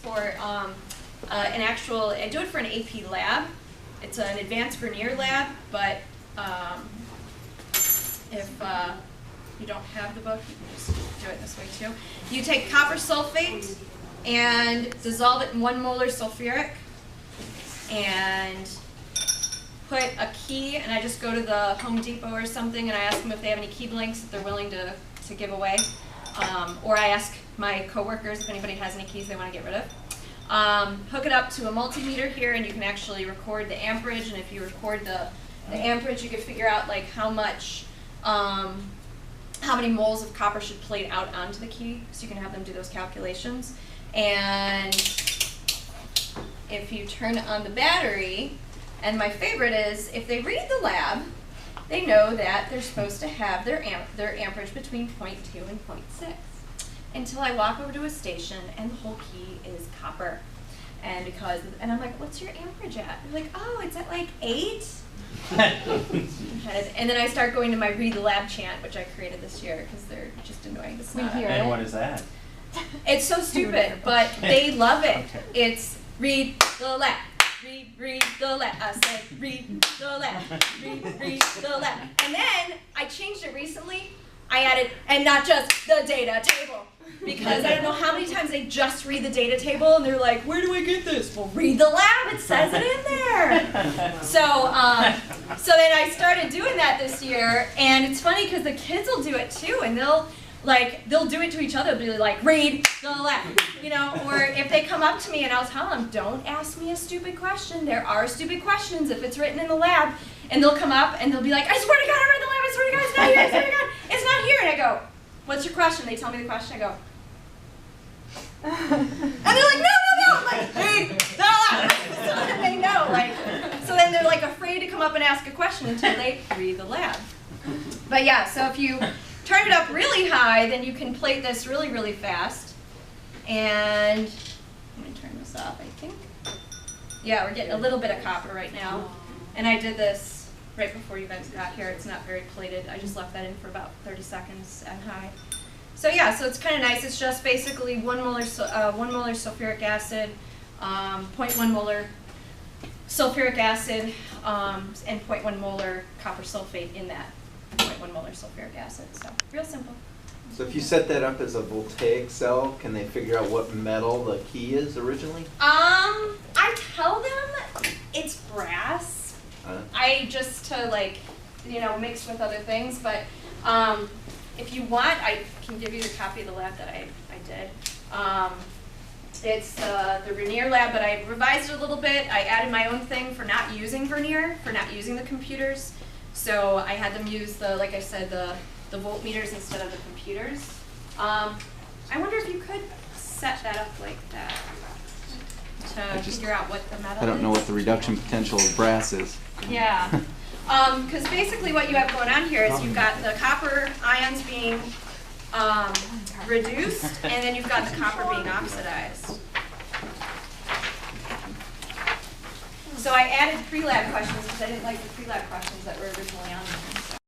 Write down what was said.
for an actual, I do it for an AP lab. It's an advanced vernier lab, but if you don't have the book, you can just do it this way too. You take copper sulfate and dissolve it in 1 molar sulfuric and put a key, and I just go to the Home Depot or something and I ask them if they have any key blanks that they're willing to give away. Or I ask my coworkers if anybody has any keys they want to get rid of. Hook it up to a multimeter here, and you can actually record the amperage, and if you record the amperage, you can figure out like how many moles of copper should plate out onto the key, so you can have them do those calculations. And if you turn on the battery, and my favorite is, if they read the lab, they know that they're supposed to have their amperage between 0.2 and 0.6. Until I walk over to a station and the whole key is copper. And I'm like, what's your amperage at? They're like, oh, it's at like 8. And then I start going to my read the lab chant, which I created this year because they're just annoying to snot. And what is that? It's so stupid, but they love it. Okay. It's read the lab. Read the lab. I said read the lab. Read the lab. And then I changed it recently. I added, and not just the data table. Because I don't know how many times they just read the data table and they're like, where do I get this? Well, read the lab, it says it in there. So then I started doing that this year, and it's funny because the kids will do it too, and they'll do it to each other. They'll be like, read the lab, you know, or if they come up to me and I'll tell them, don't ask me a stupid question. There are stupid questions if it's written in the lab, and they'll come up and they'll be like, I swear to God, I read the lab, I swear to God, it's not here, I swear to God, it's not here. And I go, what's your question? They tell me the question, I go, and they're like, no. I'm like, read the lab. So then they know, like, so then they're like afraid to come up and ask a question until they read the lab. But yeah, so if you turn it up really high, then you can plate this really, really fast. And let me turn this off, I think. Yeah, we're getting a little bit of copper right now. And I did this right before you guys got here. It's not very plated. I just left that in for about 30 seconds at high. So yeah, so it's kind of nice. It's just basically 1 molar sulfuric acid, 0.1 molar sulfuric acid, and 0.1 molar copper sulfate in that 0.1 molar sulfuric acid. So real simple. So if you set that up as a voltaic cell, can they figure out what metal the key is originally? I tell them it's brass. I just to like, you know, mix with other things, but if you want, I can give you the copy of the lab that I did. It's the vernier lab, but I revised it a little bit. I added my own thing for not using vernier, for not using the computers. So I had them use the, like I said, the voltmeters instead of the computers. I wonder if you could set that up like that to figure out what the metal is. I don't know what the reduction potential of brass is. Yeah. Because basically what you have going on here is you've got the copper ions being reduced, and then you've got the copper being oxidized. So I added pre-lab questions because I didn't like the pre-lab questions that were originally on there.